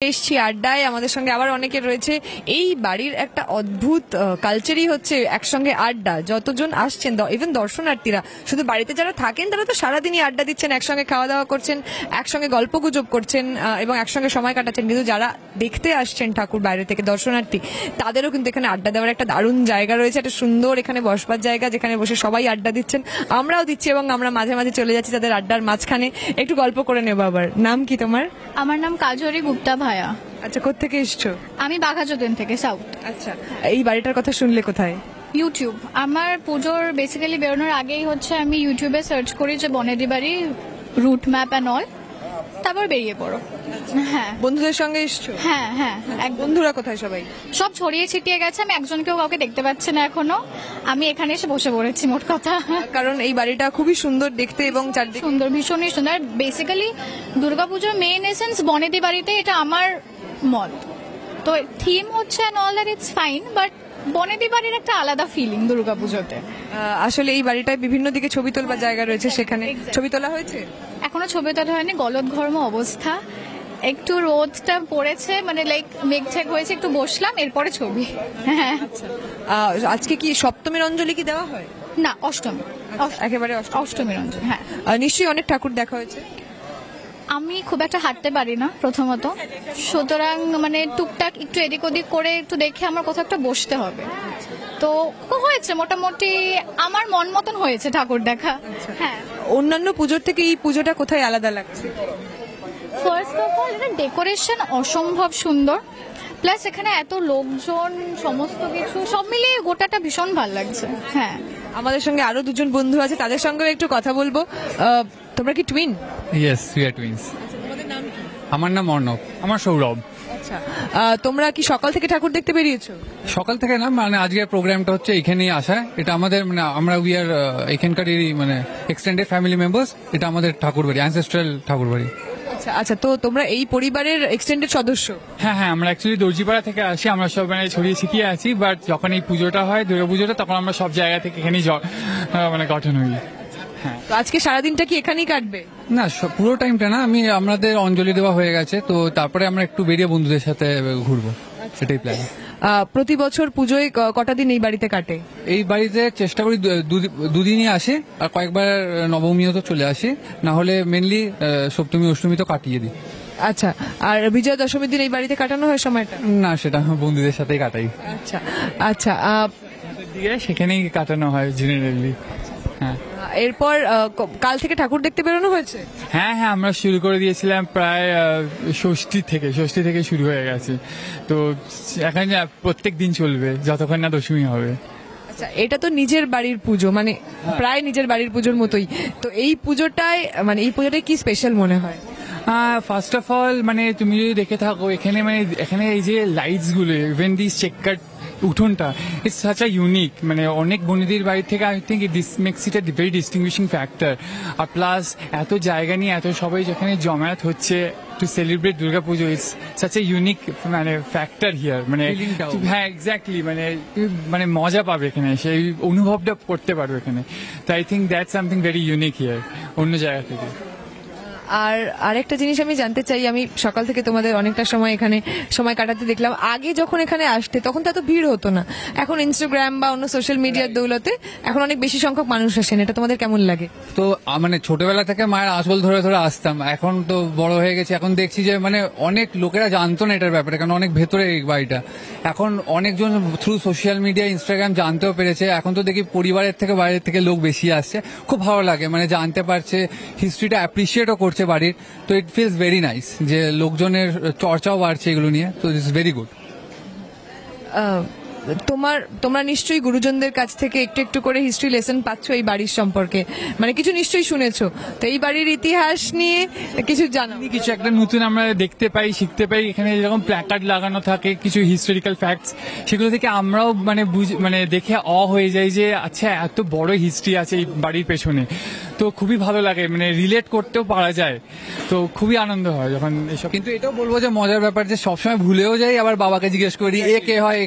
এসছি আড্ডায়, আমাদের সঙ্গে আবার অনেকে রয়েছে। এই বাড়ির একটা অদ্ভুত কালচারই হচ্ছে একসঙ্গে আড্ডা। যতজন আসছেন, ইভেন দর্শনার্থীরা, শুধু বাড়িতে যারা থাকেন তারা তো সারাদিনই আড্ডা দিচ্ছেন, একসঙ্গে খাওয়া দাওয়া করছেন, একসঙ্গে গল্পগুজব করছেন এবং একসঙ্গে সময় কাটাচ্ছেন। কিন্তু যারা দেখতে আসছেন ঠাকুর বাইরে থেকে দর্শনার্থী, তাদেরও কিন্তু এখানে আড্ডা দেওয়ার একটা দারুণ জায়গা রয়েছে, একটা সুন্দর এখানে বসবার জায়গা যেখানে বসে সবাই আড্ডা দিচ্ছেন, আমরাও দিচ্ছি এবং আমরা মাঝে মাঝে চলে যাচ্ছি তাদের আড্ডার মাঝখানে একটু গল্প করে নেবো। আবার নাম কি তোমার? আমার নাম কাজরি গুপ্তা ভায়া। আচ্ছা, কোত্থেকে এসছো? আমি বাঘাযতীন থেকে, সাউথ। আচ্ছা, এই বাড়িটার কথা শুনলে কোথায়? ইউটিউব। আমার পুজোর বেসিক্যালি বেরোনোর আগেই হচ্ছে আমি ইউটিউবে সার্চ করি যে বনেদি বাড়ি রুট ম্যাপ অ্যান্ড অল, তারপর বেরিয়ে পড়ো। হ্যাঁ, বন্ধুদের সঙ্গে এসছো? হ্যাঁ হ্যাঁ। এক বন্ধুরা কোথায় সবাই? সব ছড়িয়ে ছিটিয়ে গেছে, আমি একজনকেও কাউকে দেখতে পাচ্ছি না এখনো। আমি এখানে এসে বসে পড়েছি মোট কথা, কারণ এই বাড়িটা খুবই সুন্দর দেখতে এবং চারদিকে সুন্দর, ভীষণই সুন্দর। বেসিক্যালি দুর্গাপুজোর মেইন এসেন্স বনেদি বাড়িতে, এটা আমার মত। তো থিম হচ্ছে and all that, it's fine, but বনেদি বাড়ির একটা আলাদা ফিলিং দুর্গাপুজোতে। আসলে এই বাড়িটায় বিভিন্ন দিকে ছবি তোলবার জায়গা রয়েছে, সেখানে ছবি তোলা হয়েছে? এখনো ছবি তোলা হয়নি, গলদঘর্ম অবস্থা। একটু রোদটা পড়েছে, মানে লাইক মেঘ হয়েছে, একটু বসলাম, এরপরে ছবি। হ্যাঁ। আজকে কি সপ্তমীর অঞ্জলি কি দেওয়া হয়? না, অষ্টমী। একেবারে অষ্টমীর অঞ্জলি। হ্যাঁ, নিশ্চয়ই অনেক ঠাকুর দেখা হয়েছে। আমি খুব একটা হাঁটতে পারি না প্রথমত, সুতরাং মানে টুকটাক একটু এদিক ওদিক করে একটু দেখে আমার কোথাও একটা বসতে হবে। তো হয়েছে মোটামুটি, আমার মন মতন হয়েছে ঠাকুর দেখা। হ্যাঁ। অন্যান্য পুজোর থেকে এই পুজোটা কোথায় আলাদা লাগছে? ফার্স্ট অফ অল, এটা ডেকোরেশন অসম্ভব সুন্দর, প্লাস এখানে এত লোকজন, সমস্ত কিছু সব মিলিয়ে গোটাটা ভীষণ ভালো লাগছে। হ্যাঁ। আমাদের সঙ্গে আরো দুজন বন্ধু আছে, তাদের সঙ্গেও একটু কথা বলবো। তোমরা কি twin? Yes, we are twins. আমার নাম অর্ণব। আমার সৌরভ। আচ্ছা, তোমরা কি সকাল থেকে ঠাকুর দেখতে বেরিয়েছো? সকাল থেকে না, মানে আজকের প্রোগ্রামটা হচ্ছে এখানেই আসা। এটা আমাদের মানে আমরা উই আর এখানকারই মানে এক্সটেন্ডেড ফ্যামিলি মেম্বার্স। এটা আমাদের ঠাকুর বাড়ি, অ্যানসেস্ট্রাল ঠাকুর বাড়ি। আচ্ছা আচ্ছা, তো তোমরা এই পরিবারের এক্সটেন্ডেড সদস্য? হ্যাঁ হ্যাঁ, আমরা অ্যাকচুয়ালি দর্জিপাড়া থেকে আসি, আমরা সব মানে ছড়িয়ে ছিটিয়ে আছি, বাট যখন এই পুজোটা হয়, দুর্গা পুজোটা, তখন আমরা সব জায়গা থেকে এখানেই মানে গঠন হই। হ্যাঁ। তো আজকে সারাদিনটা কি এখানেই কাটবে? না, পুরো টাইমটা না, আমাদের অঞ্জলি দেওয়া হয়ে গেছে, তো তারপরে আমরা একটু বেরিয়ে বন্ধুদের সাথে ঘুরবো, সেটাই প্ল্যান। প্রতি বছর পুজোয় কটা দিন এই বাড়িতে কাটে? এই বাড়িতে চেষ্টা করি দুদিনই আসে, আর কয়েকবার নবমীও তো চলে আসে, না হলে মেনলি সপ্তমী অষ্টমী তো কাটিয়ে দিই। আচ্ছা, আর বিজয়া দশমীর দিন এই বাড়িতে কাটানো হয় সময়টা? না, সেটা বন্ধুদের সাথেই কাটাই। আচ্ছা আচ্ছা, দিয়ে সেখানেই কাটানো হয় জেনারেলি। হ্যাঁ। এরপর কাল থেকে ঠাকুর দেখতে বেরোনো হয়েছে? হ্যাঁ হ্যাঁ, আমরা শুরু করে দিয়েছিলাম প্রায় ষষ্ঠী থেকে শুরু হয়ে গেছে। তো এখন প্রত্যেক দিন চলবে যতক্ষণ না দশমী হবে। আচ্ছা, এটা তো নিজের বাড়ির পুজো, মানে প্রায় নিজের বাড়ির পুজোর মতোই। তো এই পুজোটায় কি স্পেশাল মনে হয়? ফার্স্ট অফ অল, মানে তুমি যদি দেখে থাকো এখানে এই যে লাইটস গুলো, ইভেন দিস চেকার উঠোনটা, ইটস সাচ আ ইউনিক। মানে অনেক বনেদির বাড়ি থেকে I think this makes it a very distinguishing factor. আর প্লাস এত জায়গা নিয়ে এত সবাই যেখানে জমায়েত হচ্ছে to celebrate Durga Puja, it's such a unique মানে ফ্যাক্টর হিয়ার। মানে হ্যাঁ, এক্স্যাক্টলি, মানে মজা পাবে এখানে, সেই অনুভবটা করতে পারবে এখানে। তো I think that's something very unique here অন্য জায়গা থেকে। আর আরেকটা জিনিস আমি জানতে চাই, আমি সকাল থেকে তোমাদের অনেকটা সময় এখানে সময় কাটাতে দেখলাম। আগে যখন এখানে আসতে তখন তো এত ভিড় হতো না, এখন ইনস্টাগ্রাম বা অন্য সোশ্যাল মিডিয়ার দৌলতে এখন অনেক বেশি সংখ্যক মানুষ আসেন, এটা তোমাদের কেমন লাগে? তো মানে ছোটবেলা থেকে মায়ের আঁচল ধরে ধরে আসতাম, এখন তো বড় হয়ে গেছি, এখন দেখছি যে মানে অনেক লোকেরা জানতো না এটার ব্যাপারে, কারণ অনেক ভেতরে এই বাড়িটা। এখন অনেকজন থ্রু সোশ্যাল মিডিয়া, ইনস্টাগ্রাম জানতেও পেরেছে। এখন তো দেখি পরিবারের থেকে বাইরের থেকে লোক বেশি আসছে, খুব ভালো লাগে, মানে জানতে পারছে, হিস্ট্রিটা অ্যাপ্রিসিয়েটও করছে বাড়ির। তো ইট ফিলস ভেরি নাইস যে লোকজনের চর্চাও বাড়ছে এগুলো নিয়ে, তো ইটস ভেরি গুড। তোমরা নিশ্চয়ই গুরুজনদের কাছ থেকে একটু একটু করে হিস্ট্রি লেসন পাচ্ছ এই বাড়ির সম্পর্কে, মানে কিছু নিশ্চয়ই শুনেছো। তো এই বাড়ির ইতিহাস নিয়ে কিছু জানো? কিছু একটা নতুন আমরা দেখতে পাই, শিখতে পাই। এখানে যেরকম প্ল্যাকার্ড লাগানো থাকে কিছু হিস্টোরিক্যাল ফ্যাক্টস, সেগুলো থেকে আমরাও মানে দেখে হয়ে যাই যে আচ্ছা, এত বড় হিস্ট্রি আছে এই বাড়ির পেছনে। তো খুবই ভালো লাগে, মানে রিলেট করতেও পারা যায়, তো খুবই আনন্দ হয় যখন এসব। কিন্তু এটাও বলবো যে মজার ব্যাপার যে সবসময় ভুলেও যাই, আবার বাবাকে জিজ্ঞেস করি এ কে হয়,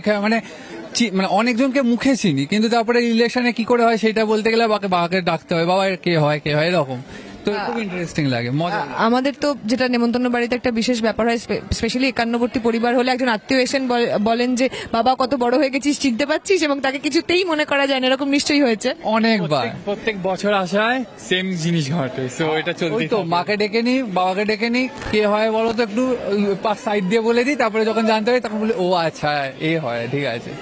মানে অনেকজনকে মুখে চিনি, কিন্তু তারপরে রিলেশনে কি করে হয় সেটা বলতে গেলে বাবাকে ডাকতে হয়, বাবা কে হয় এরকম। তো খুব ইন্টারেস্টিং লাগে, মজা লাগে। আমাদের তো যেটা নেমন্তন্ন বাড়িতে একটা বিশেষ ব্যাপার হয়, স্পেশালি একান্নবর্তী পরিবার হলে একজন আত্মীয় এসেন বলেন যে বাবা কত বড় হয়ে গেছিস, চিনতে পারছিস, এবং তাকে কিছুতেই মনে করা যায় না, এরকম নিশ্চয়ই হয়েছে অনেকবার। প্রত্যেক বছর আসায় সেম জিনিস ঘটে, সো এটা ওই চলতেই তো থাকে। মাকে ডেকে নি, বাবাকে ডেকে নি, কে হয় বলো তো একটু সাইড দিয়ে বলে দিই, তারপরে যখন জানতে পারি তখন বলি ও আচ্ছা এ হয়, ঠিক আছে।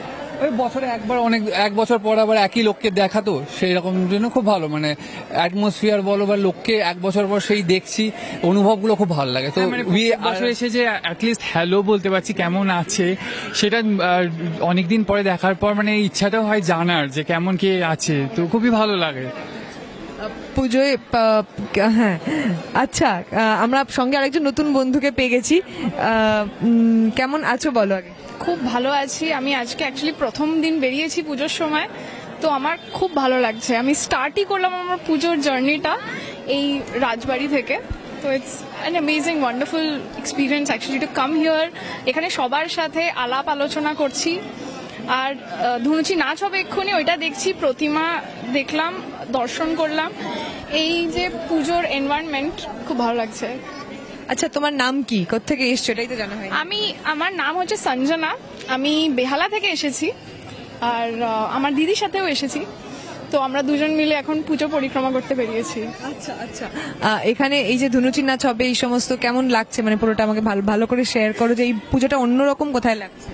ওই বছরে একবার, এক বছর পর আবার একই লোককে দেখা, তো সেই রকম জন্য খুব ভালো, মানে অ্যাটমসফিয়ার বলো বা লোককে এক বছর পর সেই দেখছি, অনুভবগুলো খুব ভালো লাগে। তো মানে প্রত্যেক বছর এসে যে অ্যাটলিস্ট হ্যালো বলতে পারছি, কেমন আছে, সেটা অনেকদিন পরে দেখার পর মানে ইচ্ছাটাও হয় জানার যে কেমন কে আছে, তো খুবই ভালো লাগে। পুজোয় হ্যাঁ, আচ্ছা, আমরা সঙ্গে আরেকজন নতুন বন্ধুকে পেয়ে গেছি। কেমন আছো বলো আগে? খুব ভালো আছি। আমি আজকে অ্যাকচুয়ালি প্রথম দিন বেরিয়েছি পুজোর সময়, তো আমার খুব ভালো লাগছে। আমি স্টার্টই করলাম আমার পুজোর জার্নিটা এই রাজবাড়ি থেকে। তো it's an amazing wonderful experience actually to come here. এখানে সবার সাথে আলাপ আলোচনা করছি, আর ধুনুচি নাচ হবে এক্ষুনি, ওইটা দেখছি, প্রতিমা দেখলাম, দর্শন করলাম। এই যে পুজোর এনভায়রনমেন্ট খুব ভালো লাগছে। আচ্ছা, তোমার নাম কি, কোত্থেকে এসছো, এটাই তো জানা হয়। আমার নাম হচ্ছে সঞ্জনা, আমি বেহালা থেকে এসেছি, আর আমার দিদির সাথেও এসেছি। তো আমরা দুজন মিলে এখন পুজো পরিক্রমা করতে বেরিয়েছি। আচ্ছা আচ্ছা, এখানে এই যে ধুনুচি নাচ হবে, এই সমস্ত কেমন লাগছে, মানে পুরোটা আমাকে ভালো করে শেয়ার করো যে এই পুজোটা অন্যরকম কোথায় লাগছে।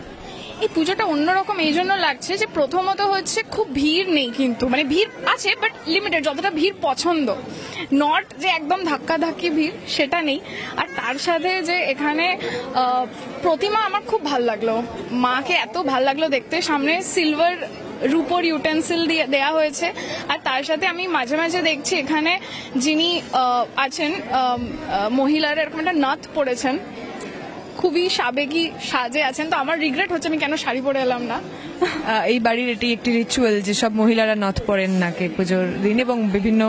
এই পুজোটা অন্যরকম এই জন্য লাগছে যে প্রথমত হচ্ছে খুব ভিড় নেই, কিন্তু মানে ভিড় আছে বাট লিমিটেড, যতটা ভিড় পছন্দ, নট যে একদম ধাক্কাধাক্কি ভিড় সেটা নেই। আর তার সাথে যে এখানে প্রতিমা আমার খুব ভাল লাগলো, মাকে এত ভাল লাগলো দেখতে, সামনে সিলভার রূপোর ইউটেন্সিল দিয়ে দেয়া হয়েছে। আর তার সাথে আমি মাঝে মাঝে দেখছি এখানে যিনি আছেন মহিলারা এরকম একটা নথ পরেছেন, খুবই সাবেকি সাজে আছেন। তো আমার রিগ্রেট হচ্ছে আমি কেন শাড়ি পরে এলাম না। এই বাড়ির এটি একটি রিচুয়াল যে সব মহিলারা নথ পরেন নাকে পুজোর দিন এবং বিভিন্ন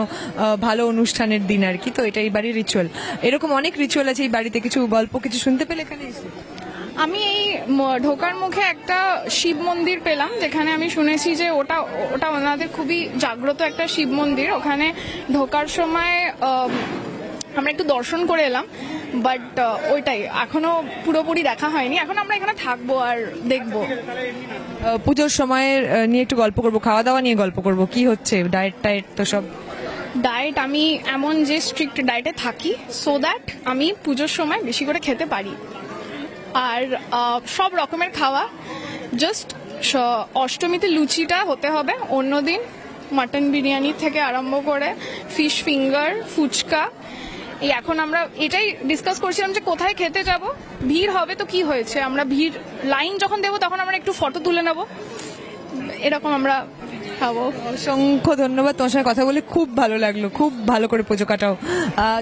ভালো অনুষ্ঠানের দিন আর কি, তো এটা এই বাড়ির রিচুয়াল। এরকম অনেক রিচুয়াল আছে এই বাড়িতে, কিছু গল্প কিছু শুনতে পেলে এখানে এসে? আমি এই ঢোকার মুখে একটা শিব মন্দির পেলাম, যেখানে আমি শুনেছি যে ওটা ওনাদের খুবই জাগ্রত একটা শিব মন্দির। ওখানে ঢোকার সময় আমরা একটু দর্শন করে এলাম, বাট ওইটাই এখনো পুরোপুরি দেখা হয়নি। এখন আমরা এখানে থাকবো আর দেখবো। পুজোর সময়ের নিয়ে একটু গল্প করবো, খাওয়া দাওয়া নিয়ে গল্প করবো, কি হচ্ছে ডায়েট তো সব। ডায়েট, আমি এমন যে স্ট্রিক্ট ডায়েটে থাকি সো দ্যাট আমি পুজোর সময় বেশি করে খেতে পারি। আর সব রকমের খাওয়া, জাস্ট অষ্টমীতে লুচিটা হতে হবে, অন্যদিন মাটন বিরিয়ানি থেকে আরম্ভ করে ফিশ ফিঙ্গার, ফুচকা। এই এখন আমরা এটাই ডিসকাস করছিলাম যে কোথায় খেতে যাব। ভিড় হবে তো কি হয়েছে, আমরা ভিড় লাইন যখন দেবো তখন আমরা একটু ফটো তুলে নেব, এরকম আমরা খাবো। অসংখ্য ধন্যবাদ, তোমার সঙ্গে কথা বলে খুব ভালো লাগলো, খুব ভালো করে পুজো কাটাও।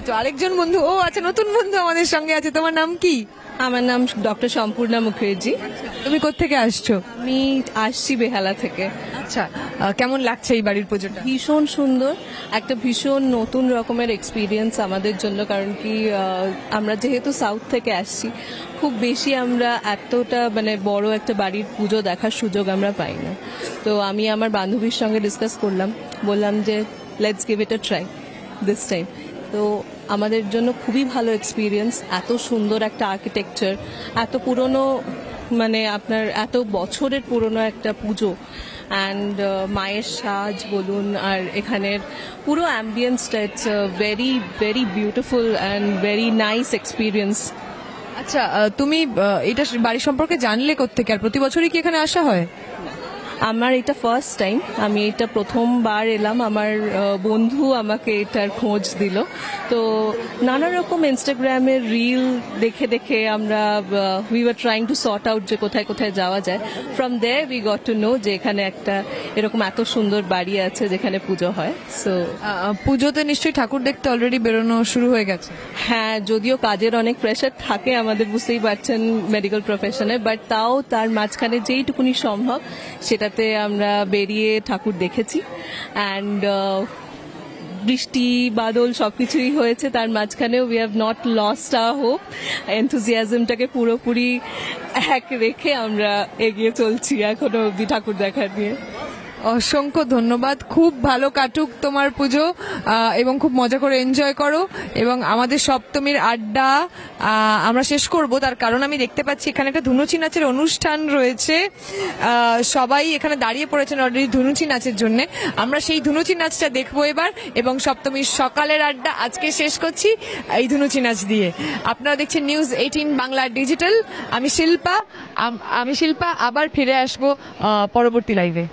তো আরেকজন বন্ধু, ও আচ্ছা, নতুন বন্ধু আমাদের সঙ্গে আছে, তোমার নাম কি? আমার নাম ডক্টর সম্পূর্ণা মুখার্জি। তুমি কোত্থেকে আসছো? আমি আসছি বেহালা থেকে। আচ্ছা, কেমন লাগছে এই বাড়ির পুজোটা? ভীষণ সুন্দর, একটা ভীষণ নতুন রকমের এক্সপিরিয়েন্স আমাদের জন্য, কারণ কি আমরা যেহেতু সাউথ থেকে আসছি, খুব বেশি আমরা এতটা মানে বড় একটা বাড়ির পুজো দেখার সুযোগ আমরা পাই না। তো আমি আমার বান্ধবীর সঙ্গে ডিসকাস করলাম, বললাম যে let's give it a try this time. তো আমাদের জন্য খুবই ভালো এক্সপিরিয়েন্স, এত সুন্দর একটা আর্কিটেকচার, এত পুরনো, মানে আপনার এত বছরের পুরনো একটা পুজো, অ্যান্ড মায়ের সাজ বলুন, আর এখানের পুরো অ্যাম্বিয়েন্সটা, it's very very beautiful and very nice experience. আচ্ছা, তুমি এটা বাড়ি সম্পর্কে জানলে কোত্থেকে, আর প্রতি বছরই কি এখানে আসা হয়? আমার এটা ফার্স্ট টাইম, আমি এটা প্রথমবার এলাম, আমার বন্ধু আমাকে এটার খোঁজ দিল। তো নানা রকম ইনস্টাগ্রামের রিল দেখে দেখে আমরা we were trying to sort out যে কোথায় কোথায় যাওয়া যায়। From there we got to know যে এখানে একটা এরকম এত সুন্দর বাড়ি আছে যেখানে পুজো হয়। সো পুজোতে নিশ্চয়ই ঠাকুর দেখতে অলরেডি বেরোনো শুরু হয়ে গেছে? হ্যাঁ, যদিও কাজের অনেক প্রেশার থাকে আমাদের, বুঝতেই পারছেন মেডিকেল প্রফেশনে, বাট তাও তার মাঝখানে যেইটুকুনি সম্ভব সেটাতে আমরা বেরিয়ে ঠাকুর দেখেছি। অ্যান্ড বৃষ্টি বাদল সবকিছুই হয়েছে, তার মাঝখানেও we have not lost our hope, এনথুজিয়াজমটাকে পুরোপুরি এক রেখে আমরা এগিয়ে চলছি এখনো অব্দি ঠাকুর দেখার নিয়ে। অসংখ্য ধন্যবাদ, খুব ভালো কাটুক তোমার পুজো, এবং খুব মজা করে এনজয় করো। এবং আমাদের সপ্তমীর আড্ডা আমরা শেষ করব, তার কারণ আমি দেখতে পাচ্ছি এখানে একটা ধুনুচি নাচের অনুষ্ঠান রয়েছে। সবাই এখানে দাঁড়িয়ে পড়েছেন অলরেডি ধুনুচি নাচের জন্য। আমরা সেই ধুনুচি নাচটা দেখবো এবার, এবং সপ্তমীর সকালের আড্ডা আজকে শেষ করছি এই ধুনুচি নাচ দিয়ে। আপনারা দেখছেন নিউজ 18 বাংলা ডিজিটাল। আমি শিল্পা আবার ফিরে আসবো পরবর্তী লাইভে।